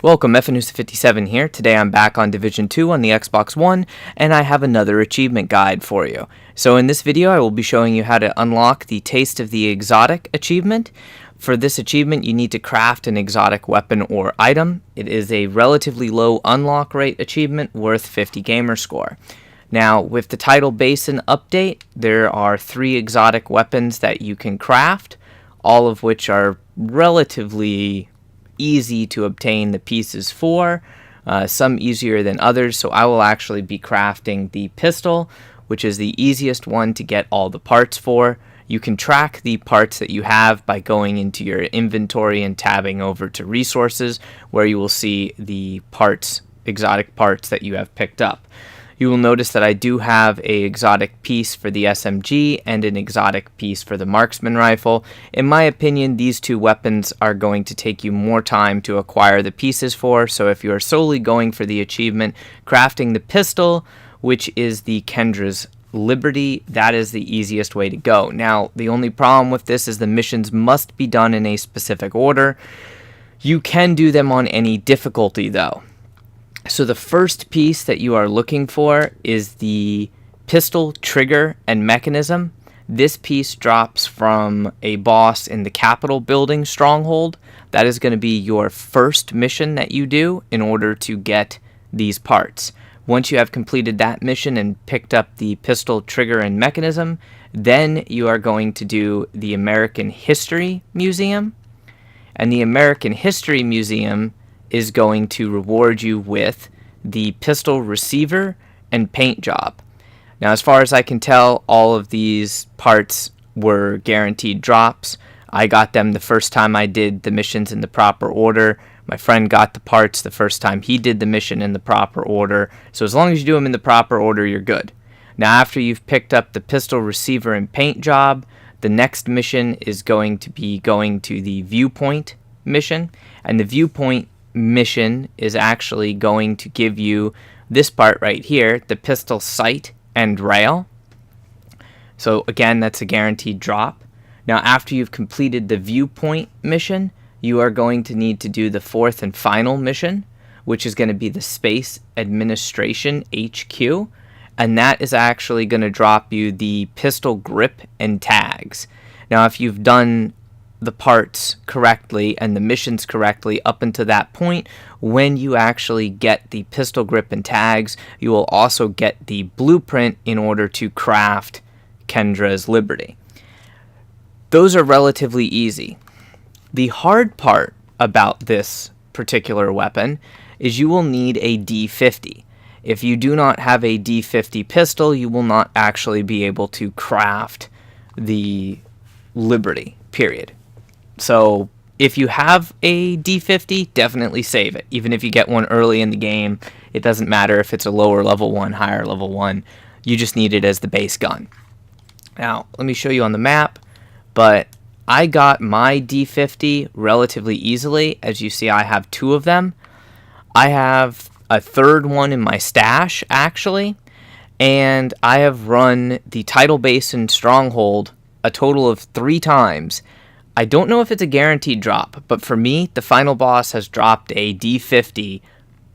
Welcome, FNUSA57 here. Today I'm back on Division 2 on the Xbox One, and I have another achievement guide for you. So in this video I will be showing you how to unlock the Taste of the Exotic achievement. For this achievement you need to craft an exotic weapon or item. It is a relatively low unlock rate achievement worth 50 gamer score. Now with the Tidal Basin update, there are 3 exotic weapons that you can craft, all of which are relatively easy to obtain the pieces for, some easier than others. So I will actually be crafting the pistol, which is the easiest one to get all the parts for. You can track the parts that you have by going into your inventory and tabbing over to resources, where you will see the parts, exotic parts that you have picked up. You will notice that I do have an exotic piece for the SMG and an exotic piece for the marksman rifle. In my opinion, these 2 weapons are going to take you more time to acquire the pieces for, so if you are solely going for the achievement, crafting the pistol, which is the Kendra's Liberty, that is the easiest way to go. Now, the only problem with this is the missions must be done in a specific order. You can do them on any difficulty though. So the first piece that you are looking for is the pistol trigger and mechanism. This piece drops from a boss in the Capitol building stronghold. That is going to be your first mission that you do in order to get these parts. Once you have completed that mission and picked up the pistol trigger and mechanism, then you are going to do the American History Museum. And the American History Museum is going to reward you with the pistol receiver and paint job. Now, as far as I can tell, all of these parts were guaranteed drops. I got them the first time I did the missions in the proper order. My friend got the parts the first time he did the mission in the proper order. So as long as you do them in the proper order, you're good. Now, after you've picked up the pistol receiver and paint job, the next mission is going to be going to the viewpoint mission. And the viewpoint mission is actually going to give you this part right here, the pistol sight and rail. So again, that's a guaranteed drop. Now after you've completed the viewpoint mission, you are going to need to do the 4th and final mission, which is going to be the Space Administration HQ, and that is actually going to drop you the pistol grip and tags. Now if you've done the parts correctly and the missions correctly up until that point, when you actually get the pistol grip and tags, you will also get the blueprint in order to craft Kendra's Liberty. Those are relatively easy. The hard part about this particular weapon is you will need a D50. If you do not have a D50 pistol, you will not actually be able to craft the Liberty, period. So if you have a D50, definitely save it. Even if you get one early in the game, it doesn't matter if it's a lower level one, higher level one. You just need it as the base gun. Now, let me show you on the map, but I got my D50 relatively easily. As you see, I have 2 of them. I have a 3rd one in my stash, actually, and I have run the Tidal Basin Stronghold a total of 3 times. I don't know if it's a guaranteed drop, but for me, the final boss has dropped a D50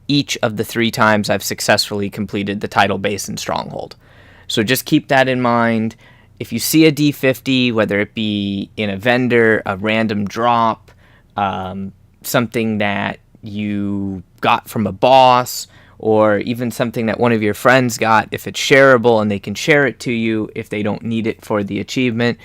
each of the 3 times I've successfully completed the Tidal Basin Stronghold. So just keep that in mind. If you see a D50, whether it be in a vendor, a random drop, something that you got from a boss, or even something that one of your friends got, if it's shareable and they can share it to you if they don't need it for the achievement,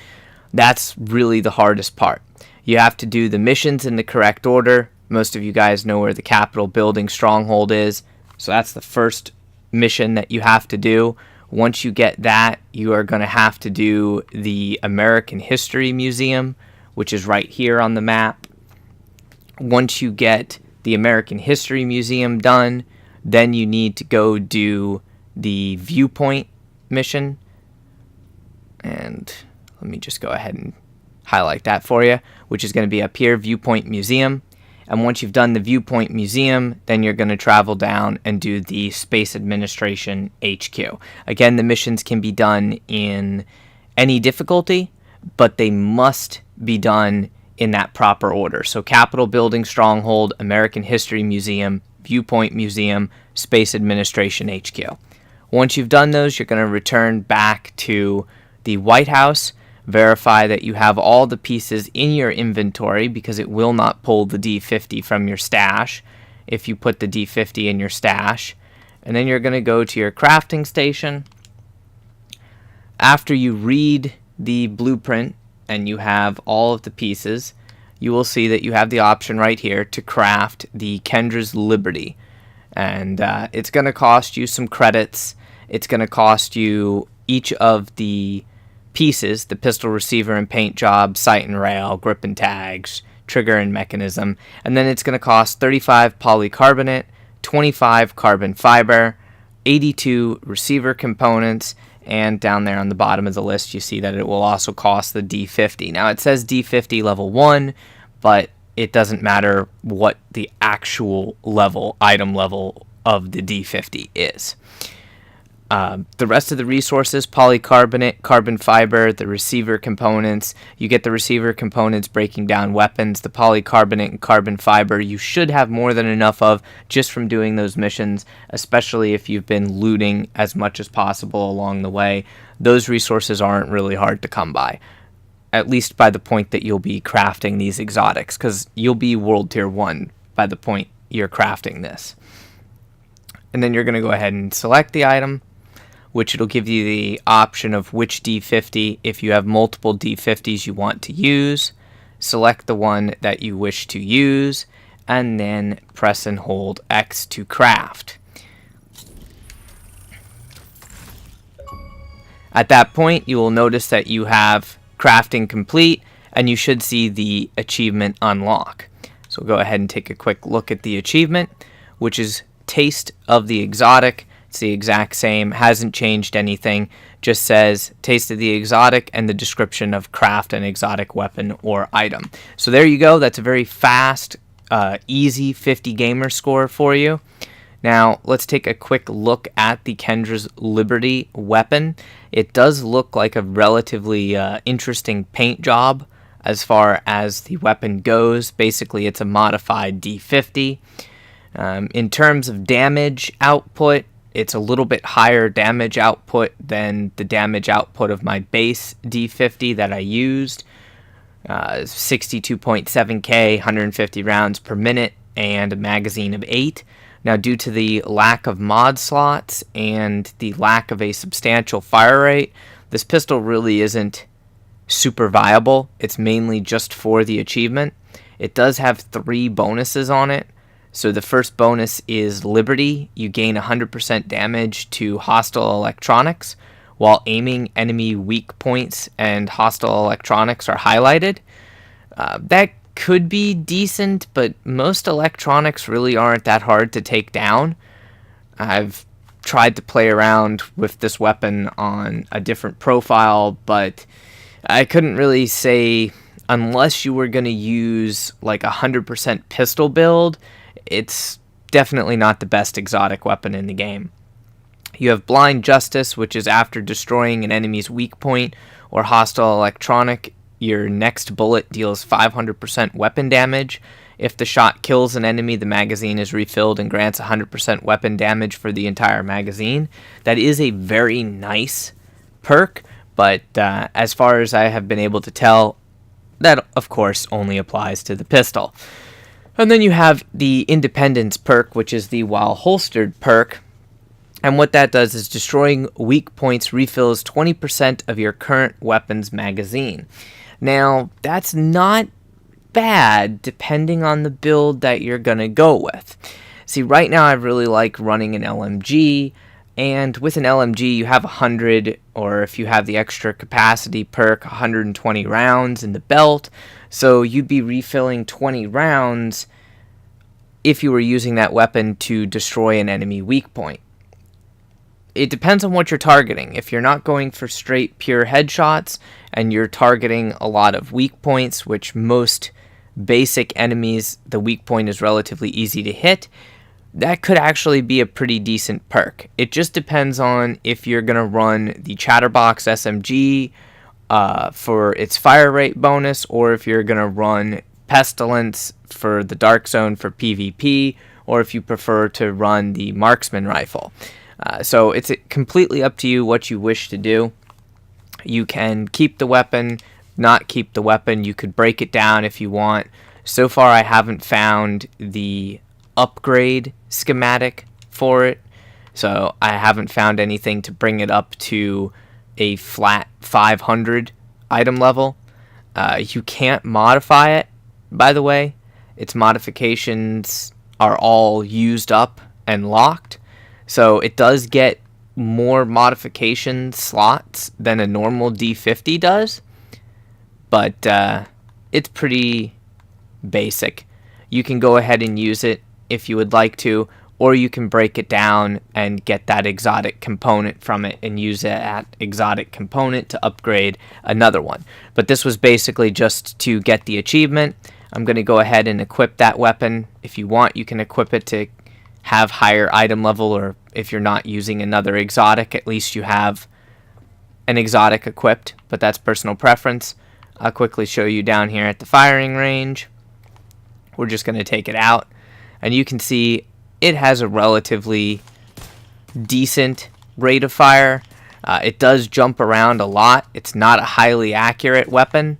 that's really the hardest part. You have to do the missions in the correct order. Most of you guys know where the Capitol building stronghold is, so that's the first mission that you have to do. Once you get that, you are going to have to do the American History Museum, which is right here on the map. Once you get the American History Museum done, then you need to go do the viewpoint mission. And let me just go ahead and highlight that for you, which is going to be up here, Viewpoint Museum. And once you've done the Viewpoint Museum, then you're going to travel down and do the Space Administration HQ. Again, the missions can be done in any difficulty, but they must be done in that proper order. So Capitol Building, Stronghold, American History Museum, Viewpoint Museum, Space Administration HQ. Once you've done those, you're going to return back to the White House, verify that you have all the pieces in your inventory, because it will not pull the D50 from your stash if you put the D50 in your stash. And then you're going to go to your crafting station. After you read the blueprint and you have all of the pieces, you will see that you have the option right here to craft the Kendra's Liberty. And it's going to cost you some credits. It's going to cost you each of the pieces, the pistol, receiver, and paint job, sight and rail, grip and tags, trigger and mechanism. And then it's going to cost 35 polycarbonate, 25 carbon fiber, 82 receiver components, and down there on the bottom of the list you see that it will also cost the D50. Now it says D50 level 1, but it doesn't matter what the actual level, item level of the D50 is. The rest of the resources, polycarbonate, carbon fiber, the receiver components, you get the receiver components breaking down weapons. The polycarbonate and carbon fiber you should have more than enough of just from doing those missions, especially if you've been looting as much as possible along the way. Those resources aren't really hard to come by, at least by the point that you'll be crafting these exotics, because you'll be World Tier 1 by the point you're crafting this. And then you're going to go ahead and select the item, which it'll give you the option of which D50. If you have multiple D50s you want to use, select the one that you wish to use, and then press and hold X to craft. At that point, you will notice that you have crafting complete, and you should see the achievement unlock. So go ahead and take a quick look at the achievement, which is Taste of the Exotic. It's the exact same, hasn't changed anything, just says taste of the exotic and the description of craft an exotic weapon or item. So there you go. That's a very fast, easy 50 gamer score for you. Now let's take a quick look at the Kendra's Liberty weapon. It does look like a relatively interesting paint job as far as the weapon goes. Basically it's a modified D50. In terms of damage output, it's a little bit higher damage output than the damage output of my base D50 that I used. 62.7k, 150 rounds per minute, and a magazine of 8. Now, due to the lack of mod slots and the lack of a substantial fire rate, this pistol really isn't super viable. It's mainly just for the achievement. It does have 3 bonuses on it. So the first bonus is Liberty. You gain 100% damage to hostile electronics while aiming. Enemy weak points and hostile electronics are highlighted. That could be decent, but most electronics really aren't that hard to take down. I've tried to play around with this weapon on a different profile, but I couldn't really say, unless you were going to use like 100% pistol build, it's definitely not the best exotic weapon in the game. You have Blind Justice, which is after destroying an enemy's weak point or hostile electronic, your next bullet deals 500% weapon damage. If the shot kills an enemy, the magazine is refilled and grants 100% weapon damage for the entire magazine. That is a very nice perk, but as far as I have been able to tell, that of course only applies to the pistol. And then you have the Independence perk, which is the while holstered perk. And what that does is destroying weak points refills 20% of your current weapon's magazine. Now, that's not bad depending on the build that you're going to go with. See, right now I really like running an LMG. And with an LMG, you have 100, or if you have the extra capacity perk, 120 rounds in the belt. So you'd be refilling 20 rounds if you were using that weapon to destroy an enemy weak point. It depends on what you're targeting. If you're not going for straight pure headshots and you're targeting a lot of weak points, which most basic enemies, the weak point is relatively easy to hit, that could actually be a pretty decent perk. It just depends on if you're going to run the Chatterbox SMG for its fire rate bonus, or if you're going to run Pestilence for the Dark Zone for PvP, or if you prefer to run the Marksman Rifle. So it's completely up to you what you wish to do. You can keep the weapon, not keep the weapon. You could break it down if you want. So far I haven't found the upgrade schematic for it, so I haven't found anything to bring it up to a flat 500 item level. You can't modify it, by the way. Its modifications are all used up and locked, so it does get more modification slots than a normal D50 does, but it's pretty basic. You can go ahead and use it if you would like to, or you can break it down and get that exotic component from it and use that exotic component to upgrade another one. But this was basically just to get the achievement. I'm going to go ahead and equip that weapon. If you want, you can equip it to have higher item level, or if you're not using another exotic, at least you have an exotic equipped, but that's personal preference. I'll quickly show you down here at the firing range. We're just going to take it out, and you can see it has a relatively decent rate of fire. It does jump around a lot. It's not a highly accurate weapon,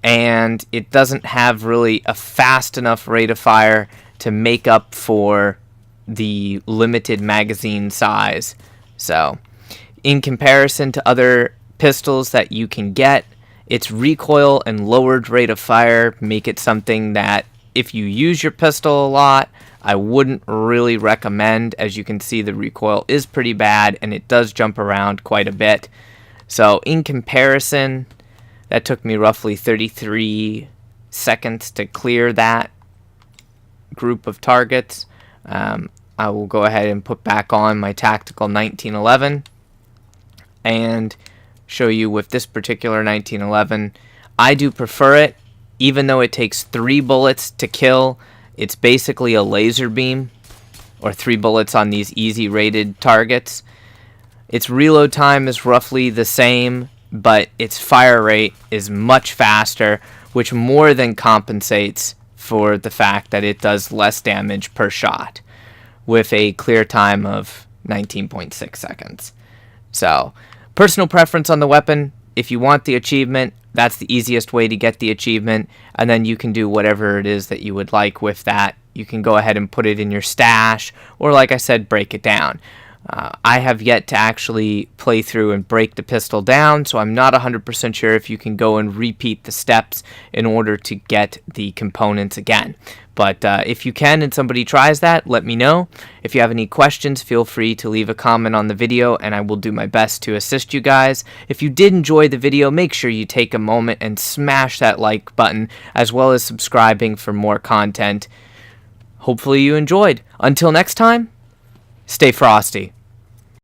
and it doesn't have really a fast enough rate of fire to make up for the limited magazine size. So in comparison to other pistols that you can get, its recoil and lowered rate of fire make it something that if you use your pistol a lot, I wouldn't really recommend. As you can see, the recoil is pretty bad and it does jump around quite a bit. So in comparison, that took me roughly 33 seconds to clear that group of targets. I will go ahead and put back on my tactical 1911 and show you with this particular 1911. I do prefer it, even though it takes 3 bullets to kill. It's basically a laser beam, or 3 bullets on these easy rated targets. Its reload time is roughly the same, but its fire rate is much faster, which more than compensates for the fact that it does less damage per shot, with a clear time of 19.6 seconds. So, personal preference on the weapon. If you want the achievement, that's the easiest way to get the achievement, and then you can do whatever it is that you would like with that. You can go ahead and put it in your stash, or like I said, break it down. I have yet to actually play through and break the pistol down, so I'm not 100% sure if you can go and repeat the steps in order to get the components again. But if you can and somebody tries that, let me know. If you have any questions, feel free to leave a comment on the video, and I will do my best to assist you guys. If you did enjoy the video, make sure you take a moment and smash that like button, as well as subscribing for more content. Hopefully you enjoyed. Until next time, stay frosty.